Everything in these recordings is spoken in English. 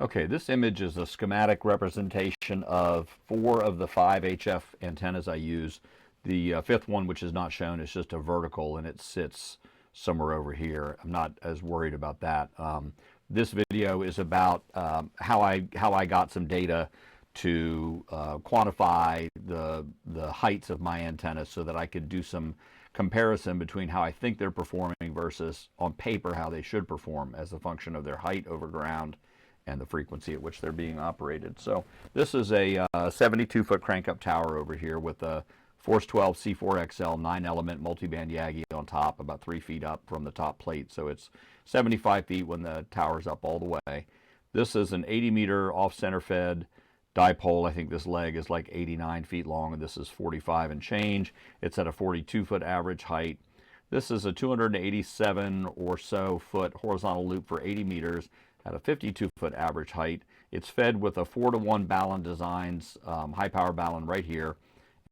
Okay, this image is a schematic representation of 4 of the 5 HF antennas I use. The fifth one, which is not shown, is just a vertical and it sits somewhere over here. I'm not as worried about that. This video is about how I got some data to quantify the heights of my antennas so that I could do some comparison between how I think they're performing versus on paper how they should perform as a function of their height over ground and the frequency at which they're being operated. So this is a 72-foot crank-up tower over here with a Force 12 C4XL 9-element multiband Yagi on top, about 3 feet up from the top plate. So it's 75 feet when the tower's up all the way. This is an 80-meter off-center fed dipole. I think this leg is like 89 feet long, and this is 45 and change. It's at a 42-foot average height. This is a 287 or so foot horizontal loop for 80 meters at a 52-foot average height. It's fed with a 4-to-1 Ballon Designs high power Ballon right here,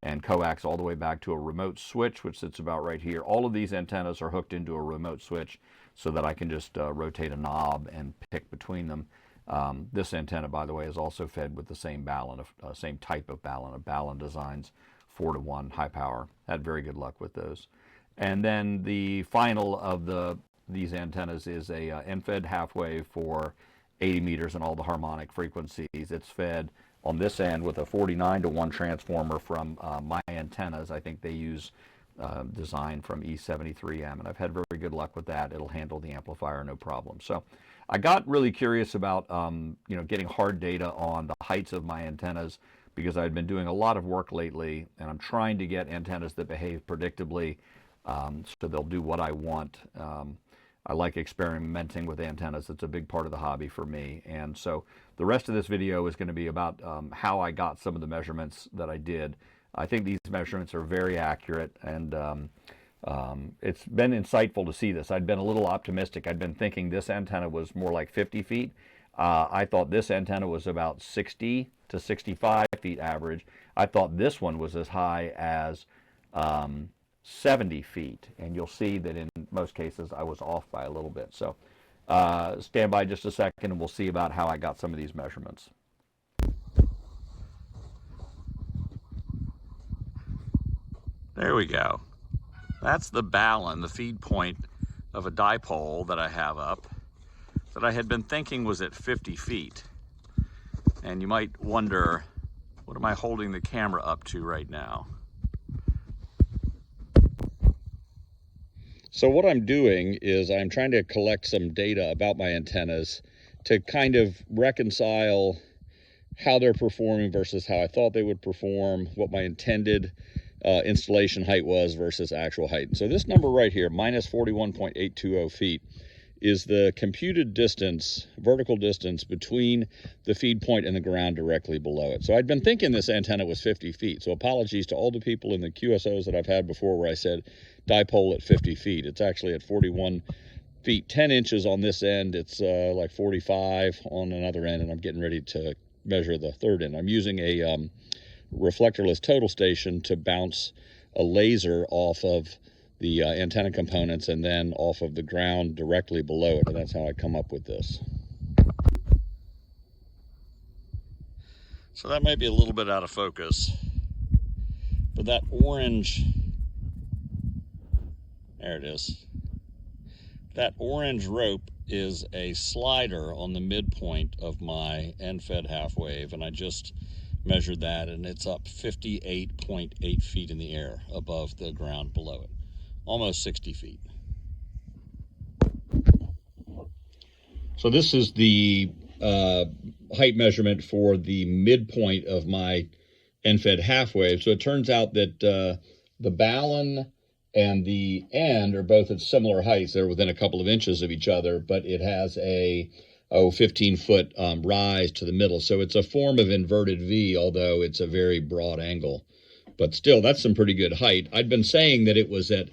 and coax all the way back to a remote switch, which sits about right here. All of these antennas are hooked into a remote switch so that I can just rotate a knob and pick between them. This antenna, by the way, is also fed with the same Ballon, same type of Ballon, a Ballon Designs 4-to-1 high power. Had very good luck with those. And then the final of these antennas is a end-fed half wave for 80 meters and all the harmonic frequencies. It's fed on this end with a 49-to-1 transformer from My Antennas. I think they use design from E73M, and I've had very good luck with that. It'll handle the amplifier no problem. So I got really curious about getting hard data on the heights of my antennas because I'd been doing a lot of work lately, and I'm trying to get antennas that behave predictably, so they'll do what I want. I like experimenting with antennas. It's a big part of the hobby for me. And so the rest of this video is going to be about how I got some of the measurements that I did. I think these measurements are very accurate, and it's been insightful to see this. I'd been a little optimistic. I'd been thinking this antenna was more like 50 feet. I thought this antenna was about 60 to 65 feet average. I thought this one was as high as 70 feet, and you'll see that in most cases I was off by a little bit. So stand by just a second and we'll see about how I got some of these measurements. There we go. That's the Ballon, the feed point of a dipole that I have up that I had been thinking was at 50 feet. And you might wonder, what am I holding the camera up to right now? So what I'm doing is I'm trying to collect some data about my antennas to kind of reconcile how they're performing versus how I thought they would perform, what my intended installation height was versus actual height. So this number right here, minus 41.820 feet, is the computed distance, vertical distance between the feed point and the ground directly below it. So I'd been thinking this antenna was 50 feet. So apologies to all the people in the QSOs that I've had before where I said dipole at 50 feet. It's actually at 41 feet, 10 inches on this end. It's like 45 on another end, and I'm getting ready to measure the third end. I'm using a reflectorless total station to bounce a laser off of the antenna components and then off of the ground directly below it, and that's how I come up with this. So that might be a little bit out of focus, but that orange, there it is. That orange rope is a slider on the midpoint of my end-fed half wave, and I just measured that, and it's up 58.8 feet in the air above the ground below it. Almost 60 feet. So this is the height measurement for the midpoint of my end-fed half wave. So it turns out that the Ballon and the end are both at similar heights. They're within a couple of inches of each other, but it has a 15-foot rise to the middle. So it's a form of inverted V, although it's a very broad angle. But still, that's some pretty good height. I'd been saying that it was at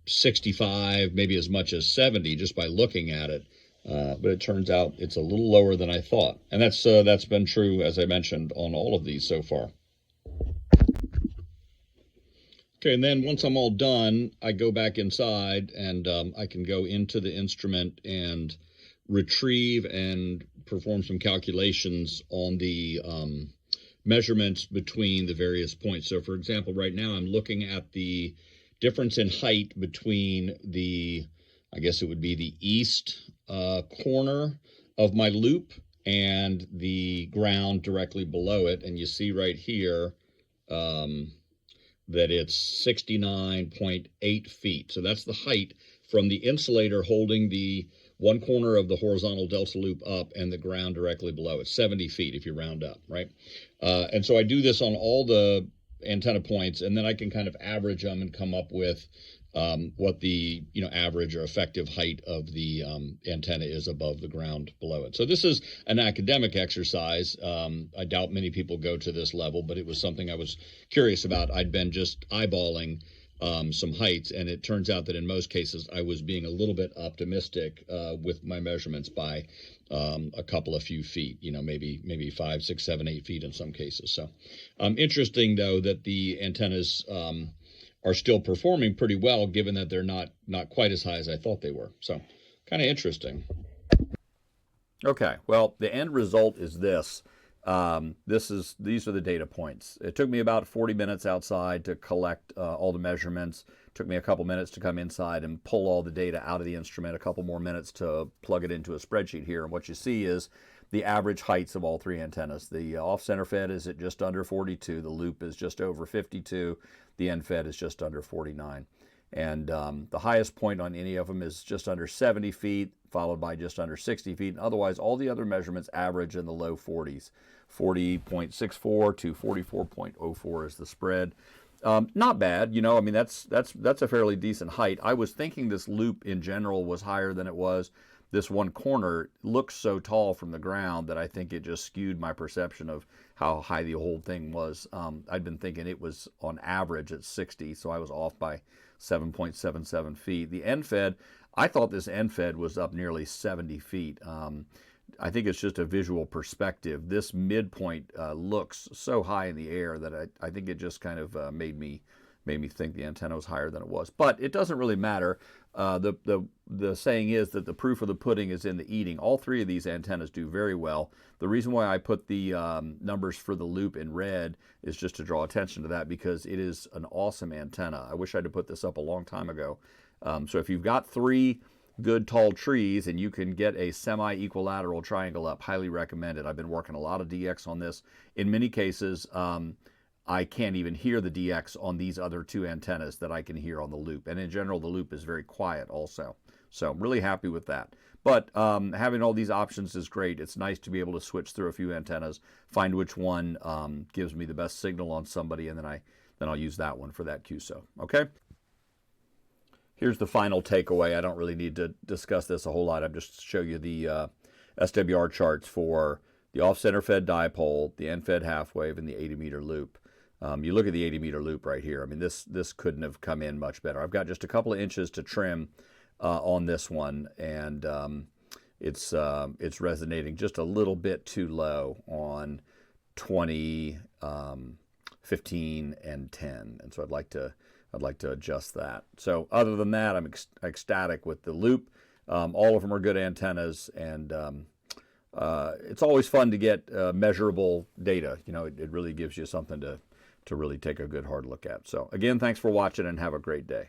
65, maybe as much as 70, just by looking at it. But it turns out it's a little lower than I thought. And that's been true, as I mentioned, on all of these so far. Okay, and then once I'm all done, I go back inside and I can go into the instrument and retrieve and perform some calculations on the measurements between the various points. So for example, right now I'm looking at the difference in height between the, I guess it would be the east corner of my loop and the ground directly below it. And you see right here that it's 69.8 feet. So that's the height from the insulator holding the one corner of the horizontal delta loop up and the ground directly below. It's 70 feet if you round up, right? And so I do this on all the antenna points, and then I can kind of average them and come up with what the average or effective height of the antenna is above the ground below it. So this is an academic exercise. I doubt many people go to this level, but it was something I was curious about. I'd been just eyeballing some heights, and it turns out that in most cases I was being a little bit optimistic with my measurements by a couple of few feet, maybe 5, 6, 7, 8 feet in some cases. So interesting though that the antennas are still performing pretty well, given that they're not quite as high as I thought they were. So kind of interesting. Okay, well, the end result is this. These are the data points. It took me about 40 minutes outside to collect all the measurements. It took me a couple minutes to come inside and pull all the data out of the instrument, a couple more minutes to plug it into a spreadsheet here. And what you see is the average heights of all three antennas. The off-center fed is at just under 42. The loop is just over 52. The end fed is just under 49. And the highest point on any of them is just under 70 feet, followed by just under 60 feet. And otherwise, all the other measurements average in the low 40s. 40.64 to 44.04 is the spread. Not bad, I mean, that's a fairly decent height. I was thinking this loop in general was higher than it was. This one corner looks so tall from the ground that I think it just skewed my perception of how high the whole thing was. I'd been thinking it was on average at 60, so I was off by 7.77 feet. The end fed, I thought this end fed was up nearly 70 feet. I think it's just a visual perspective. This midpoint looks so high in the air that I think it just kind of made me think the antenna was higher than it was. But it doesn't really matter. The saying is that the proof of the pudding is in the eating. All three of these antennas do very well. The reason why I put the numbers for the loop in red is just to draw attention to that, because it is an awesome antenna. I wish I'd have put this up a long time ago. So if you've got three good tall trees and you can get a semi-equilateral triangle up, highly recommend it. I've been working a lot of DX on this. In many cases, I can't even hear the DX on these other two antennas that I can hear on the loop. And in general, the loop is very quiet also. So I'm really happy with that. But having all these options is great. It's nice to be able to switch through a few antennas, find which one gives me the best signal on somebody, and then I'll use that one for that QSO. Okay? Here's the final takeaway. I don't really need to discuss this a whole lot. I'm just show you the SWR charts for the off-center fed dipole, the end-fed half wave, and the 80-meter loop. You look at the 80-meter loop right here. I mean, this couldn't have come in much better. I've got just a couple of inches to trim on this one, and it's resonating just a little bit too low on 20, 15, and 10. And so I'd like to adjust that. So other than that, I'm ecstatic with the loop. All of them are good antennas, and it's always fun to get measurable data. It really gives you something to really take a good hard look at. So again, thanks for watching and have a great day.